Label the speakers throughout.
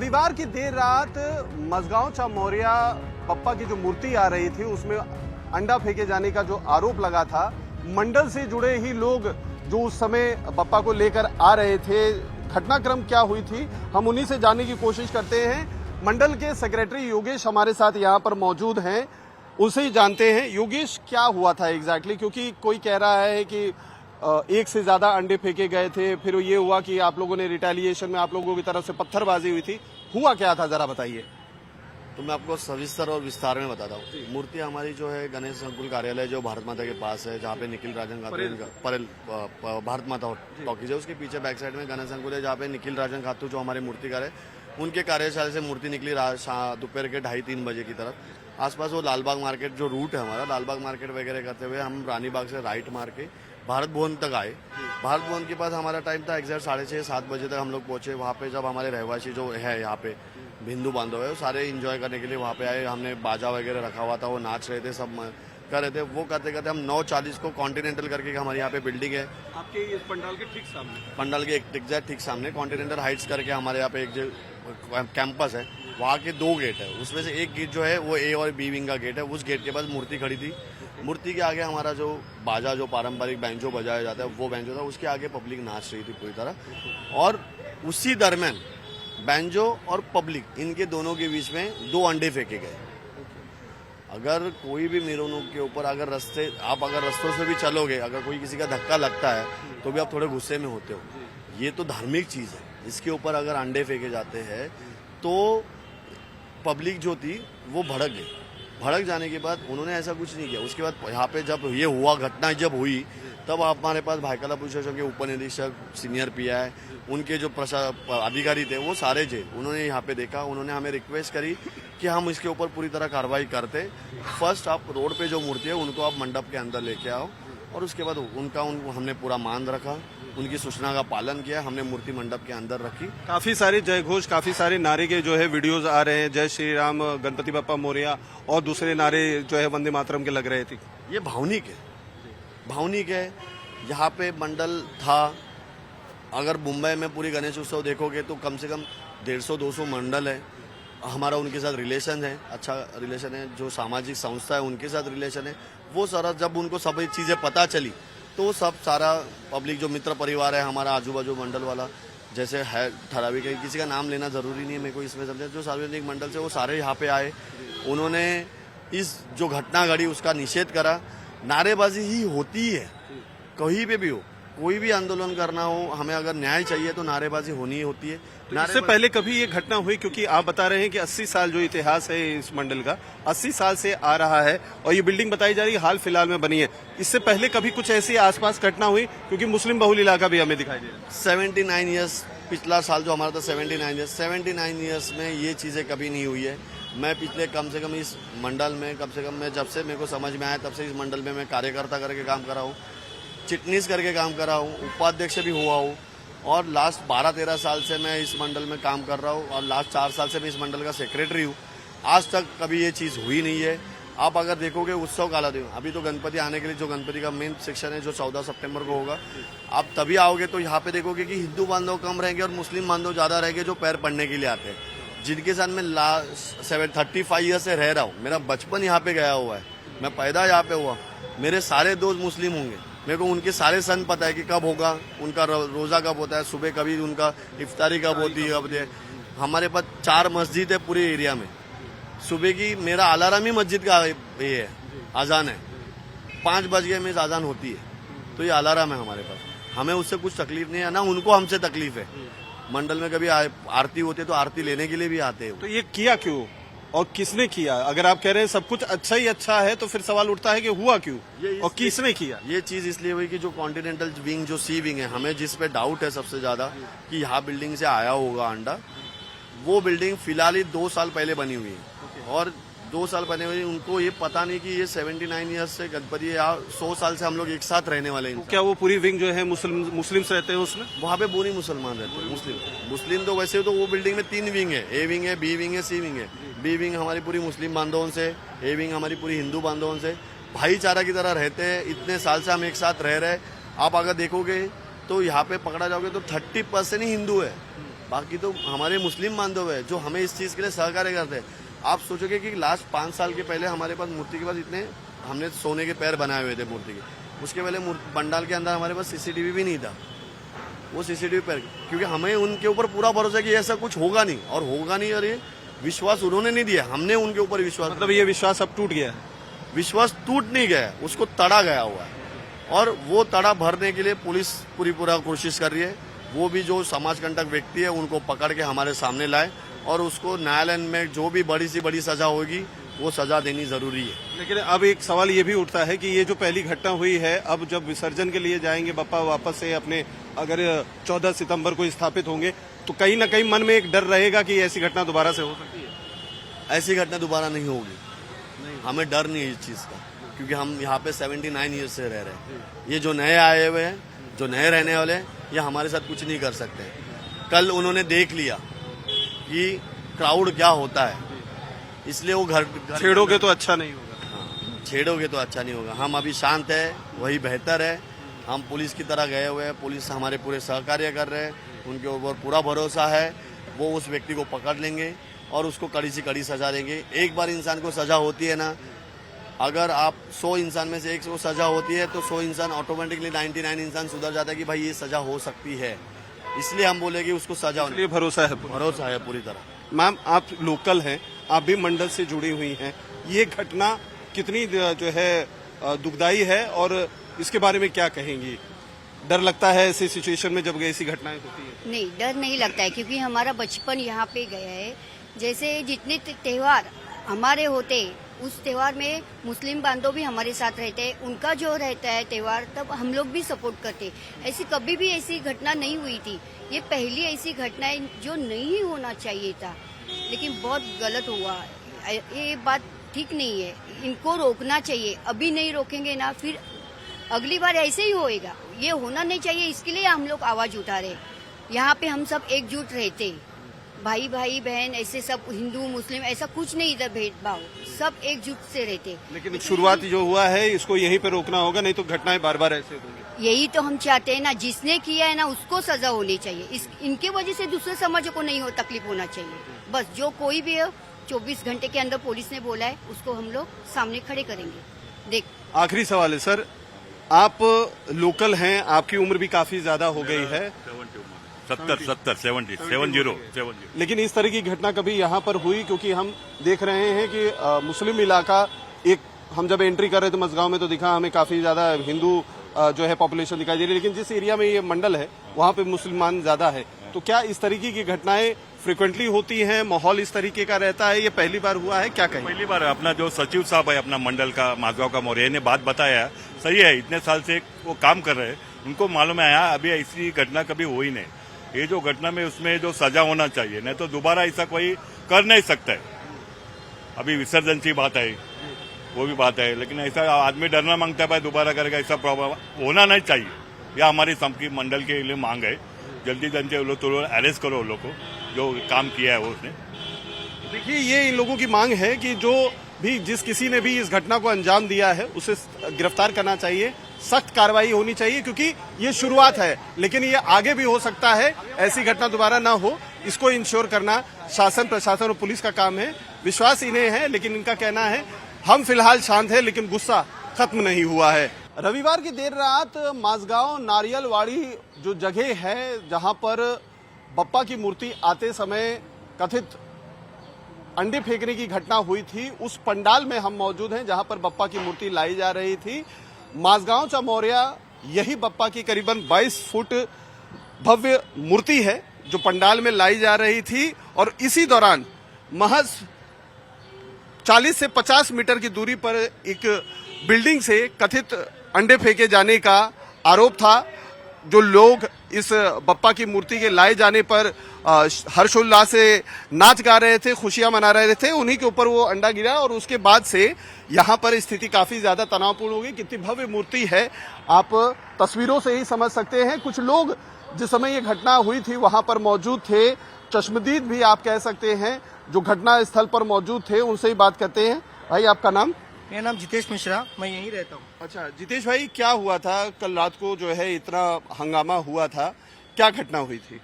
Speaker 1: रविवार की देर रात मझगांव चामोरिया पप्पा की जो मूर्ति आ रही थी उसमें अंडा फेंके जाने का जो आरोप लगा था, मंडल से जुड़े ही लोग जो उस समय पप्पा को लेकर आ रहे थे, घटनाक्रम क्या हुई थी हम उन्हीं से जानने की कोशिश करते हैं। मंडल के सेक्रेटरी योगेश हमारे साथ यहाँ पर मौजूद हैं, उसे ही जानते हैं। योगेश, क्या हुआ था एग्जैक्टली? क्योंकि कोई कह रहा है कि एक से ज्यादा अंडे फेंके गए थे, फिर ये हुआ कि आप लोगों ने रिटेलिएशन में आप लोगों की तरफ से पत्थरबाजी हुई थी, हुआ क्या था जरा बताइए।
Speaker 2: तो मैं आपको सविस्तर और विस्तार में बताता हूँ। मूर्ति हमारी जो है गणेश संकुल कार्यालय जो भारत माता के पास है, जहाँ पे निखिल राजन खातू परेल भारत माता टॉकीज है, उसके पीछे बैक साइड में गणेश संकुल है, जहाँ पे निखिल राजन खातू जो हमारे मूर्तिकार है, उनके कार्यशाला से मूर्ति निकली दोपहर के 2:30-3 बजे की तरफ। आसपास वो लालबाग मार्केट जो रूट है हमारा, लालबाग मार्केट वगैरह करते हुए हम रानीबाग से राइट मार के भारत भवन तक आए। भारत भवन के पास हमारा टाइम था एग्जैक्ट 6:30-7 बजे तक हम लोग पहुंचे। वहाँ पे जब हमारे रहवासी जो है यहाँ पे हिंदू बांधव है, वो सारे एंजॉय करने के लिए वहाँ पे आए। हमने बाजा वगैरह रखा हुआ था, वो नाच रहे थे, सब कर रहे थे। वो करते करते हम 9:40 को कॉन्टिनेंटल करके हमारे यहाँ पे बिल्डिंग है
Speaker 1: आपके इस पंडाल के ठीक सामने,
Speaker 2: पंडाल के एग्जैक्ट ठीक सामने कॉन्टिनेंटल हाइट्स करके हमारे यहाँ पे एक जो कैंपस है, वहाँ के 2 गेट है। उसमें से एक गेट जो है वो ए और बी विंग का गेट है। उस गेट के पास मूर्ति खड़ी थी। मूर्ति के आगे हमारा जो बाजा, जो पारंपरिक बैंजो बजाया जाता है, वो बैंजो था। उसके आगे पब्लिक नाच रही थी पूरी तरह। और उसी दरमियान बैंजो और पब्लिक, इनके दोनों के बीच में 2 अंडे फेंके गए। अगर कोई भी मेरोनों के ऊपर अगर रस्तों से भी चलोगे, अगर कोई किसी का धक्का लगता है तो भी आप थोड़े गुस्से में होते हो। ये तो धार्मिक चीज़ है, इसके ऊपर अगर अंडे फेंके जाते हैं तो पब्लिक जो थी वो भड़क गई। भड़क जाने के बाद उन्होंने ऐसा कुछ नहीं किया। उसके बाद यहाँ पे जब ये हुआ, घटना जब हुई, तब हमारे पास भाईकला पुलिस स्टेशन के उप निरीक्षक, सीनियर पीआई, उनके जो अधिकारी थे वो सारे थे। उन्होंने यहाँ पे देखा, उन्होंने हमें रिक्वेस्ट करी कि हम इसके ऊपर पूरी तरह कार्रवाई करते। फर्स्ट आप रोड पे जो मूर्ति है उनको आप मंडप के अंदर लेके आओ, और उसके बाद हमने पूरा मान रखा, उनकी सूचना का पालन किया, हमने मूर्ति मंडप के अंदर रखी।
Speaker 1: काफी सारे जय घोष, काफी सारे नारे के जो है वीडियोस आ रहे हैं, जय श्री राम, गणपति बप्पा मोरया, और दूसरे नारे जो है वंदे मातरम के लग रहे थे।
Speaker 2: ये भावनिक है, भावनिक है। यहाँ पे मंडल था। अगर मुंबई में पूरी गणेश उत्सव देखोगे तो कम से कम 150-200 मंडल है। हमारा उनके साथ रिलेशन है, अच्छा रिलेशन है। जो सामाजिक संस्था है उनके साथ रिलेशन है। वो सारा जब उनको सब चीज़ें पता चली तो सब सारा पब्लिक जो मित्र परिवार है हमारा आजू बाजू मंडल वाला, जैसे है ठराविक है, किसी का नाम लेना ज़रूरी नहीं है मेरे को इसमें, समझे, जो सार्वजनिक मंडल से वो सारे यहाँ पे आए। उन्होंने इस जो घटना घड़ी उसका निषेध करा। नारेबाजी ही होती है, कहीं पे भी हो, कोई भी आंदोलन करना हो, हमें अगर न्याय चाहिए तो नारेबाजी होनी ही होती है।
Speaker 1: इससे पहले कभी ये घटना हुई? क्योंकि आप बता रहे हैं कि 80 साल जो इतिहास है इस मंडल का, 80 साल से आ रहा है, और ये बिल्डिंग बताई जा रही है हाल फिलहाल में बनी है। इससे पहले कभी कुछ ऐसी आसपास घटना हुई? क्योंकि मुस्लिम बहुल इलाका भी हमें दिखाई दे रहा है।
Speaker 2: 79 ईयर्स, पिछला साल जो हमारा था 79 ईयर्स में ये चीज़ें कभी नहीं हुई है। मैं पिछले कम से कम इस मंडल में, कम से कम मैं जब से मेरे को समझ में आया तब से इस मंडल में मैं कार्यकर्ता करके काम कर रहा हूँ, चिटनीस करके काम कर रहा हूँ, उपाध्यक्ष भी हुआ हूँ, और लास्ट 12-13 साल से मैं इस मंडल में काम कर रहा हूँ, और लास्ट 4 साल से मैं इस मंडल का सेक्रेटरी हूँ। आज तक कभी ये चीज़ हुई नहीं है। आप अगर देखोगे उत्सव काला दिन, अभी तो गणपति आने के लिए जो गणपति का मेन सेक्शन है जो 14 सितंबर को होगा, आप तभी आओगे तो यहाँ पे देखोगे कि हिंदू बांधव कम रहेंगे और मुस्लिम बांधव ज़्यादा रहेंगे जो पैर पड़ने के लिए आते हैं, जिनके साथ मैं लास्ट 35 ईयर से रह रहा हूँ। मेरा बचपन यहाँ पे गया हुआ है, मैं पैदा यहाँ पे हुआ। मेरे सारे दोस्त मुस्लिम होंगे, मेरे को उनके सारे सन पता है कि कब होगा, उनका रोज़ा कब होता है, सुबह कभी उनका इफ्तारी कब होती है, कब है। हमारे पास 4 मस्जिद है पूरे एरिया में। सुबह की मेरा अलार्म ही मस्जिद का ये है, अजान है, 5 बज गए में अजान होती है, तो ये अलार्म है हमारे पास। हमें उससे कुछ तकलीफ नहीं है, ना उनको हमसे तकलीफ है। मंडल में कभी आरती होती है तो आरती लेने के लिए भी आते हैं।
Speaker 1: तो ये किया क्यों और किसने किया? अगर आप कह रहे हैं सब कुछ अच्छा ही अच्छा है तो फिर सवाल उठता है कि हुआ क्यों और किसने किया?
Speaker 2: ये चीज इसलिए हुई कि जो कॉन्टिनेंटल विंग, जो सी विंग है, हमें जिस पे डाउट है सबसे ज्यादा कि यहाँ बिल्डिंग से आया होगा अंडा, वो बिल्डिंग फिलहाल ही 2 साल पहले बनी हुई है। और 2 साल पहले हुई, उनको ये पता नहीं कि ये 79 ईयर्स से गणपति है, यहाँ 100 साल से हम लोग एक साथ रहने वाले हैं।
Speaker 1: तो क्या वो पूरी विंग जो है मुस्लिम्स रहते हैं उसमें?
Speaker 2: वहाँ पे पूरी मुसलमान रहते हैं, मुस्लिम तो वैसे तो वो बिल्डिंग में 3 विंग है, ए विंग है, बी विंग है, सी विंग है। बी विंग हमारी पूरी मुस्लिम बांधवों से, ए विंग हमारी पूरी हिंदू बांधवों से भाईचारा की तरह रहते हैं। इतने साल से हम एक साथ रह रहे हैं। आप अगर देखोगे तो यहाँ पे पकड़ा जाओगे तो 30% ही हिंदू है, बाकी तो हमारे मुस्लिम बांधव है जो हमें इस चीज़ के लिए सहकार्य करते हैं। आप सोचोगे कि लास्ट 5 साल के पहले हमारे पास मूर्ति के पास इतने हमने सोने के पैर बनाए हुए थे मूर्ति के। उसके पहले पंडाल के अंदर हमारे पास सीसीटीवी भी नहीं था। वो सीसीटीवी पैर, क्योंकि हमें उनके ऊपर पूरा भरोसा है कि ऐसा कुछ होगा नहीं, और होगा नहीं, और ये विश्वास उन्होंने नहीं दिया, हमने उनके ऊपर विश्वास।
Speaker 1: मतलब ये विश्वास अब टूट गया है?
Speaker 2: विश्वास टूट नहीं गया, उसको तड़ा गया हुआ है, और वो तड़ा भरने के लिए पुलिस पूरा कोशिश कर रही है। वो भी जो समाज कंटक व्यक्ति है उनको पकड़ के हमारे सामने लाए, और उसको न्यायालय में जो भी बड़ी से बड़ी सजा होगी वो सजा देनी जरूरी है।
Speaker 1: लेकिन अब एक सवाल ये भी उठता है कि ये जो पहली घटना हुई है, अब जब विसर्जन के लिए जाएंगे बप्पा वापस से अपने, अगर 14 सितंबर को स्थापित होंगे, तो कहीं ना कहीं मन में एक डर रहेगा कि ऐसी घटना दोबारा से हो सकती है।
Speaker 2: ऐसी घटना दोबारा नहीं होगी, हमें डर नहीं है इस चीज का, क्योंकि हम यहाँ पे 79 ईयर्स से रह रहे हैं। ये जो नए आए हुए हैं, जो नए रहने वाले हैं, ये हमारे साथ कुछ नहीं कर सकते। कल उन्होंने देख लिया कि क्राउड क्या होता है, इसलिए वो घर
Speaker 1: छेड़ोगे तो अच्छा नहीं होगा।
Speaker 2: छेड़ोगे तो अच्छा नहीं होगा। हम अभी शांत है, वही बेहतर है। हम पुलिस की तरह गए हुए हैं, पुलिस हमारे पूरे सहकार्य कर रहे हैं, उनके ऊपर पूरा भरोसा है। वो उस व्यक्ति को पकड़ लेंगे और उसको कड़ी से कड़ी सजा देंगे। एक बार इंसान को सजा होती है ना, अगर आप 100 इंसान में से 1 को सजा होती है तो 100 इंसान ऑटोमेटिकली 99 इंसान सुधर जाता है कि भाई ये सजा हो सकती है। इसलिए हम बोले कि उसको सजा होने,
Speaker 1: भरोसा है,
Speaker 2: भरोसा है पूरी तरह।
Speaker 1: मैम आप लोकल हैं, आप भी मंडल से जुड़ी हुई हैं, ये घटना कितनी जो है दुखदाई है, और इसके बारे में क्या कहेंगी? डर लगता है ऐसी सिचुएशन में जब ऐसी घटनाएं होती है?
Speaker 3: नहीं, डर नहीं लगता है, क्योंकि हमारा बचपन यहाँ पे गया है। जैसे जितने त्योहार हमारे होते, उस त्योहार में मुस्लिम बांधव भी हमारे साथ रहते हैं, उनका जो रहता है त्योहार, तब हम लोग भी सपोर्ट करते। ऐसी कभी भी ऐसी घटना नहीं हुई थी, ये पहली ऐसी घटना है जो नहीं होना चाहिए था, लेकिन बहुत गलत हुआ। ये बात ठीक नहीं है, इनको रोकना चाहिए। अभी नहीं रोकेंगे ना, फिर अगली बार ऐसे ही होएगा। ये होना नहीं चाहिए, इसके लिए हम लोग आवाज उठा रहे। यहाँ पे हम सब एकजुट रहते, भाई भाई बहन ऐसे सब, हिंदू मुस्लिम ऐसा कुछ नहीं, इधर भेदभाव, सब एकजुट से रहते।
Speaker 1: लेकिन शुरुआत जो हुआ है इसको यहीं पे रोकना होगा, नहीं तो घटनाएं बार बार ऐसे होंगी।
Speaker 3: यही तो हम चाहते हैं ना, जिसने किया है ना उसको सजा होनी चाहिए। इनके वजह से दूसरे समाज को नहीं हो तकलीफ होना चाहिए। बस जो कोई भी हो, 24 घंटे के अंदर पुलिस ने बोला है, उसको हम लोग सामने खड़े करेंगे। देख,
Speaker 1: आखिरी सवाल है सर, आप लोकल हैं, आपकी उम्र भी काफी ज्यादा हो गई है,
Speaker 4: 70
Speaker 1: लेकिन इस तरह की घटना कभी यहाँ पर हुई? क्योंकि हम देख रहे हैं कि मुस्लिम इलाका, एक हम जब एंट्री कर रहे थे मसगांव में तो दिखा हमें काफी ज्यादा हिंदू जो है पॉपुलेशन दिखाई दे रही है, लेकिन जिस एरिया में ये मंडल है वहाँ पे मुसलमान ज्यादा है। तो क्या इस तरीके की घटनाएं फ्रिक्वेंटली होती हैं? माहौल इस तरीके का रहता है? ये पहली बार हुआ है? क्या कहें?
Speaker 4: पहली बार। अपना जो सचिव साहब है अपना मंडल का, माझगांव का मौर्य ने बात बताया, सही है, इतने साल से वो काम कर रहे हैं, उनको मालूम है यहाँ अभी ऐसी घटना कभी हुई नहीं। ये जो घटना में उसमें जो सजा होना चाहिए, नहीं तो दोबारा ऐसा कोई कर नहीं सकता है। अभी विसर्जन की बात है, वो भी बात है, लेकिन ऐसा आदमी डरना मांगता है भाई दोबारा करेगा, ऐसा प्रॉब्लम होना नहीं चाहिए। यह हमारी सबकी मंडल के लिए मांग है, जल्दी जल्दी वो लोग तो अरेस्ट करो, लोग को जो काम किया है वो उसने।
Speaker 1: देखिए, ये इन लोगों की मांग है कि जो भी जिस किसी ने भी इस घटना को अंजाम दिया है उसे गिरफ्तार करना चाहिए, सख्त कार्रवाई होनी चाहिए, क्योंकि ये शुरुआत है, लेकिन ये आगे भी हो सकता है, ऐसी घटना दोबारा ना हो, इसको इंश्योर करना शासन, प्रशासन और पुलिस का काम है। विश्वास इन्हें है, लेकिन इनका कहना है हम फिलहाल शांत है, लेकिन गुस्सा खत्म नहीं हुआ है। रविवार की देर रात माझगांव नारियलवाड़ी जो जगह है जहां पर बप्पा की मूर्ति आते समय कथित अंडे फेंकने की घटना हुई थी, उस पंडाल में हम मौजूद हैं जहां पर बप्पा की मूर्ति लाई जा रही थी। माझगांव चमोरिया, यही बप्पा की करीबन 22 फुट भव्य मूर्ति है जो पंडाल में लाई जा रही थी, और इसी दौरान महज 40 से 50 मीटर की दूरी पर एक बिल्डिंग से कथित अंडे फेंके जाने का आरोप था। जो लोग इस बप्पा की मूर्ति के लाए जाने पर हर्षोल्लास से नाच गा रहे थे, खुशियां मना रहे थे, उन्हीं के ऊपर वो अंडा गिरा, और उसके बाद से यहाँ पर स्थिति काफी ज्यादा तनावपूर्ण हो गई। कितनी भव्य मूर्ति है, आप तस्वीरों से ही समझ सकते हैं। कुछ लोग जिस समय ये घटना हुई थी वहां पर मौजूद थे, चश्मदीद भी आप कह सकते हैं, जो घटना स्थल पर मौजूद थे, उनसे ही बात करते हैं। भाई, आपका नाम?
Speaker 5: मेरा नाम जितेश मिश्रा, मैं यहीं रहता हूँ।
Speaker 1: अच्छा जितेश भाई, क्या हुआ था कल रात को, जो है इतना हंगामा हुआ था, क्या घटना हुई थी?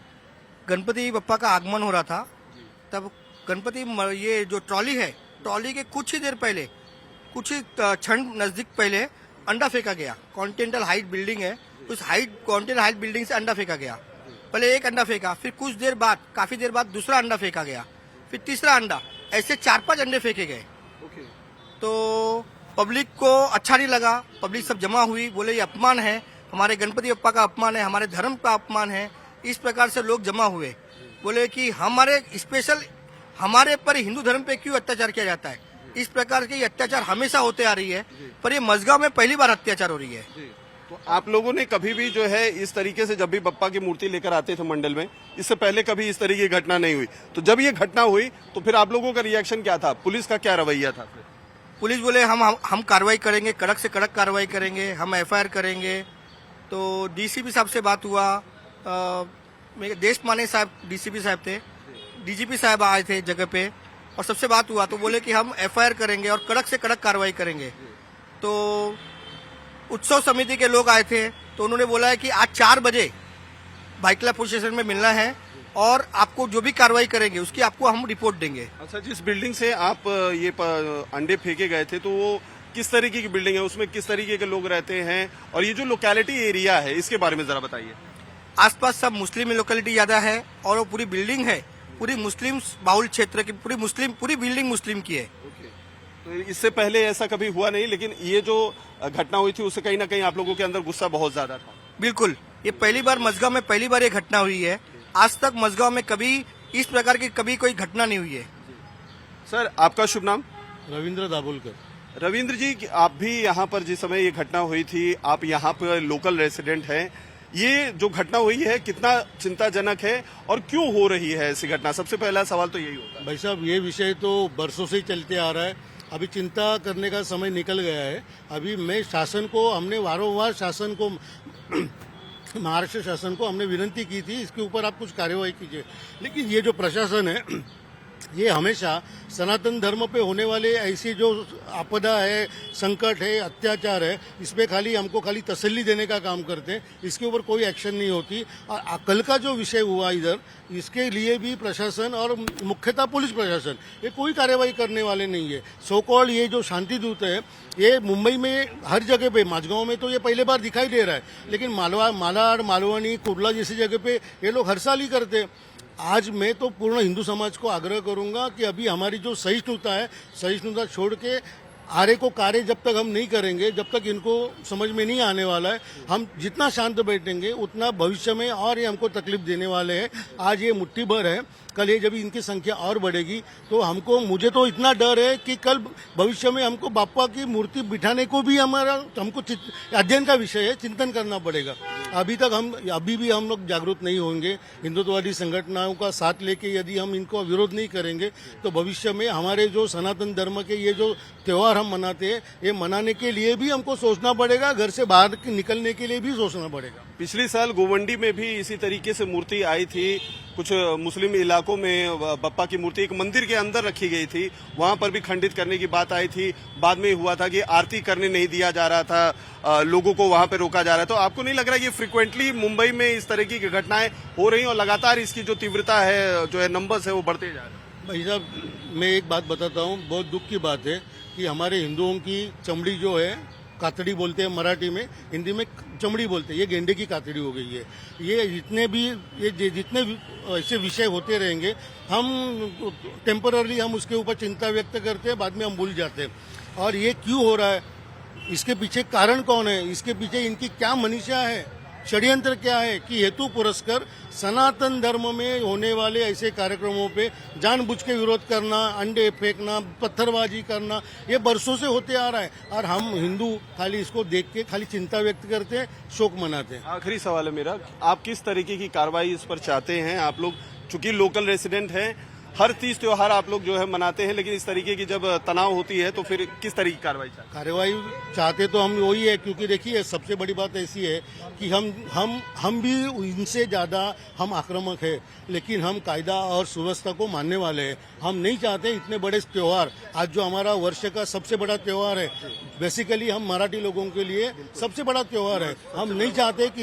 Speaker 5: गणपति बप्पा का आगमन हो रहा था, तब ये जो ट्रॉली है, ट्रॉली के कुछ ही देर पहले, कुछ ही क्षण नजदीक पहले अंडा फेंका गया। कॉन्टिनेंटल हाइट बिल्डिंग है, उस कॉन्टिनेंटल हाइट बिल्डिंग से अंडा फेंका गया। पहले एक अंडा फेंका, फिर कुछ देर बाद, काफी देर बाद दूसरा अंडा फेंका गया, फिर तीसरा अंडा, ऐसे 4-5 अंडे फेंके गए। तो पब्लिक को अच्छा नहीं लगा, पब्लिक सब जमा हुई, बोले ये अपमान है, हमारे गणपति बप्पा का अपमान है, हमारे धर्म का अपमान है। इस प्रकार से लोग जमा हुए, बोले कि हमारे पर हिंदू धर्म पे क्यों अत्याचार किया जाता है। इस प्रकार के अत्याचार हमेशा होते आ रही है, पर ये मजगांव में पहली बार अत्याचार हो रही है।
Speaker 1: तो आप लोगों ने कभी भी जो है इस तरीके से जब भी बप्पा की मूर्ति लेकर आते थे मंडल में, इससे पहले कभी इस तरीके की घटना नहीं हुई, तो जब ये घटना हुई तो फिर आप लोगों का रिएक्शन क्या था, पुलिस का क्या रवैया था?
Speaker 5: पुलिस बोले हम कार्रवाई करेंगे, कड़क से कड़क कार्रवाई करेंगे, हम एफआईआर करेंगे। तो डीसीपी साहब से बात हुआ, मेरे देश माने साहब डीसीपी साहब थे, डीजीपी साहब आए थे जगह पे, और सबसे बात हुआ तो बोले कि हम एफआईआर करेंगे और कड़क से कड़क कार्रवाई करेंगे। तो उत्सव समिति के लोग आए थे, तो उन्होंने बोला है कि आज 4 बजे भाईकला पुलिस स्टेशन में मिलना है और आपको जो भी कार्रवाई करेंगे उसकी आपको हम रिपोर्ट देंगे।
Speaker 1: अच्छा, जिस बिल्डिंग से आप ये अंडे फेंके गए थे, तो वो किस तरीके की बिल्डिंग है, उसमें किस तरीके के लोग रहते हैं, और ये जो लोकेलिटी एरिया है इसके बारे में जरा बताइए।
Speaker 5: आसपास सब मुस्लिम लोकेलिटी ज्यादा है, और वो पूरी बिल्डिंग है पूरी मुस्लिम बाहुल क्षेत्र की, पूरी बिल्डिंग मुस्लिम की है।
Speaker 1: तो इससे पहले ऐसा कभी हुआ नहीं, लेकिन ये जो घटना हुई थी उससे कहीं ना कहीं आप लोगों के अंदर गुस्सा बहुत ज्यादा था।
Speaker 5: बिल्कुल, ये पहली बार मजगांव में पहली बार ये घटना हुई है। आज तक मजगांव में कभी इस प्रकार की कभी कोई घटना नहीं हुई है।
Speaker 1: सर, आपका शुभ नाम?
Speaker 6: रविंद्र दाभोलकर।
Speaker 1: रविंद्र जी, आप भी यहाँ पर जिस समय ये घटना हुई थी, आप यहाँ पर लोकल रेसिडेंट हैं, ये जो घटना हुई है कितना चिंताजनक है और क्यों हो रही है ऐसी घटना? सबसे पहला सवाल तो यही होगा।
Speaker 6: भाई साहब, ये विषय तो बरसों से ही चलते आ रहा है, अभी चिंता करने का समय निकल गया है। अभी हमने वारंवार शासन को महाराष्ट्र शासन को हमने विनती की थी, इसके ऊपर आप कुछ कार्यवाही कीजिए, लेकिन ये जो प्रशासन है ये हमेशा सनातन धर्म पे होने वाले ऐसी जो आपदा है, संकट है, अत्याचार है, इसमें हमको खाली तसल्ली देने का काम करते हैं, इसके ऊपर कोई एक्शन नहीं होती। और कल का जो विषय हुआ इधर, इसके लिए भी प्रशासन और मुख्यतः पुलिस प्रशासन ये कोई कार्रवाई करने वाले नहीं है। सो कॉल्ड ये जो शांति दूत है, ये मुंबई में हर जगह पे, माझगांव में तो ये पहले बार दिखाई दे रहा है, लेकिन मालाड, मालवनी, कुर्ला जैसी जगह पे ये लोग हर साल ही करते हैं। आज मैं तो पूर्ण हिंदू समाज को आग्रह करूंगा कि अभी हमारी जो सहिष्णुता है, सहिष्णुता छोड़ के आरे को कार्य जब तक हम नहीं करेंगे, जब तक इनको समझ में नहीं आने वाला है, हम जितना शांत बैठेंगे उतना भविष्य में और ये हमको तकलीफ देने वाले हैं। आज ये मुट्ठी भर है, कल ये जब इनकी संख्या और बढ़ेगी तो मुझे तो इतना डर है कि कल भविष्य में हमको बापा की मूर्ति बिठाने को भी हमको अध्ययन का विषय है, चिंतन करना पड़ेगा। अभी भी हम लोग जागरूक नहीं होंगे, हिंदुत्ववादी संगठनों का साथ लेके यदि हम इनको विरोध नहीं करेंगे तो भविष्य में हमारे जो सनातन धर्म के ये जो त्योहार हम मनाते हैं, ये मनाने के लिए भी हमको सोचना पड़ेगा, घर से बाहर निकलने के लिए भी सोचना पड़ेगा।
Speaker 1: पिछले साल गोवंडी में भी इसी तरीके से मूर्ति आई थी, कुछ मुस्लिम इलाकों में बप्पा की मूर्ति एक मंदिर के अंदर रखी गई थी, वहां पर भी खंडित करने की बात आई थी। बाद में हुआ था कि आरती करने नहीं दिया जा रहा था, लोगों को वहां पे रोका जा रहा है। तो आपको नहीं लग रहा कि फ्रिक्वेंटली मुंबई में इस तरह की घटनाएं हो रही हैं और लगातार इसकी जो तीव्रता है, जो है नंबर्स है, वो बढ़ते जा रहे हैं?
Speaker 6: भाई साहब, मैं एक बात बताता हूँ, बहुत दुख की बात है कि हमारे हिंदुओं की चमड़ी जो है, कातड़ी बोलते हैं मराठी में, हिंदी में चमड़ी बोलते हैं, ये गेंडे की कातड़ी हो गई है। ये जितने भी ऐसे विषय होते रहेंगे, हम टेम्पररी हम उसके ऊपर चिंता व्यक्त करते हैं, बाद में हम भूल जाते हैं। और ये क्यों हो रहा है, इसके पीछे कारण कौन है, इसके पीछे इनकी क्या मनीषा है, षड्यंत्र क्या है कि हेतु पुरस्कर सनातन धर्म में होने वाले ऐसे कार्यक्रमों पे जानबूझ के विरोध करना, अंडे फेंकना, पत्थरबाजी करना, ये बरसों से होते आ रहा है। और हम हिंदू खाली इसको देख के खाली चिंता व्यक्त करते हैं, शोक मनाते हैं।
Speaker 1: आखिरी सवाल है मेरा, आप किस तरीके की कार्रवाई इस पर चाहते हैं? आप लोग चूंकि लोकल रेसिडेंट हैं, हर तीज त्योहार आप लोग जो है मनाते हैं, लेकिन इस तरीके की जब तनाव होती है तो फिर किस तरीके की कार्रवाई चाहते
Speaker 6: कार्रवाई चाहते तो हम वही है, क्योंकि देखिए सबसे बड़ी बात ऐसी है कि हम भी इनसे ज्यादा हम आक्रामक है, लेकिन हम कायदा और सुव्यवस्था को मानने वाले हैं। हम नहीं चाहते इतने बड़े त्योहार, आज जो हमारा वर्ष का सबसे बड़ा त्योहार है, बेसिकली हम मराठी लोगों के लिए सबसे बड़ा त्योहार है, हम नहीं चाहते कि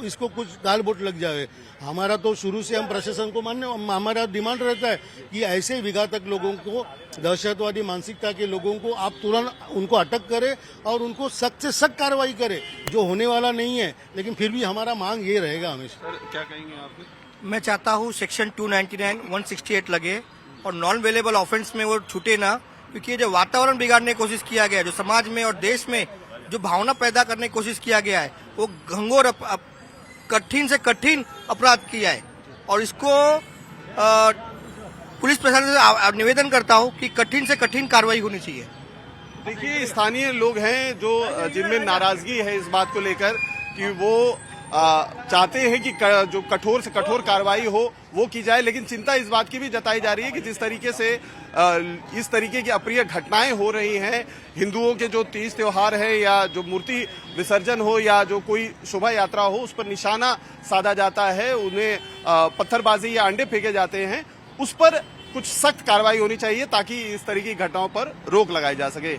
Speaker 6: इसको कुछ दाल बोट लग जाए। हमारा तो शुरू से हम प्रशासन को मानने, हमारा डिमांड रहता है कि ऐसे विघातक लोगों को, दहशतवादी मानसिकता के लोगों को आप तुरंत उनको अटक करें और उनको सख्त से सख्त कार्रवाई करें, जो होने वाला नहीं है, लेकिन फिर भी हमारा मांग ये रहेगा हमेशा।
Speaker 1: हैं? क्या कहेंगे आप?
Speaker 5: मैं चाहता हूँ सेक्शन 299, 168 लगे और नॉन अवेलेबल ऑफेंस में वो छूटे ना, क्योंकि ये जो वातावरण बिगाड़ने की कोशिश किया गया है, जो समाज में और देश में जो भावना पैदा करने की कोशिश किया गया है, वो घंघोर कठिन से कठिन अपराध किया है और इसको पुलिस प्रशासन से निवेदन करता हूँ कि कठिन से कठिन कार्रवाई होनी चाहिए।
Speaker 1: देखिए, स्थानीय लोग हैं जो जिनमें नाराजगी है इस बात को लेकर कि वो चाहते हैं कि जो कठोर से कठोर कार्रवाई हो वो की जाए, लेकिन चिंता इस बात की भी जताई जा रही है कि जिस तरीके से इस तरीके की अप्रिय घटनाएं हो रही हैं, हिंदुओं के जो तीज त्योहार है या जो मूर्ति विसर्जन हो या जो कोई शोभा यात्रा हो, उस पर निशाना साधा जाता है, उन्हें पत्थरबाजी या अंडे फेंके जाते हैं, उस पर कुछ सख्त कार्रवाई होनी चाहिए ताकि इस तरह की घटनाओं पर रोक लगाई जा सके।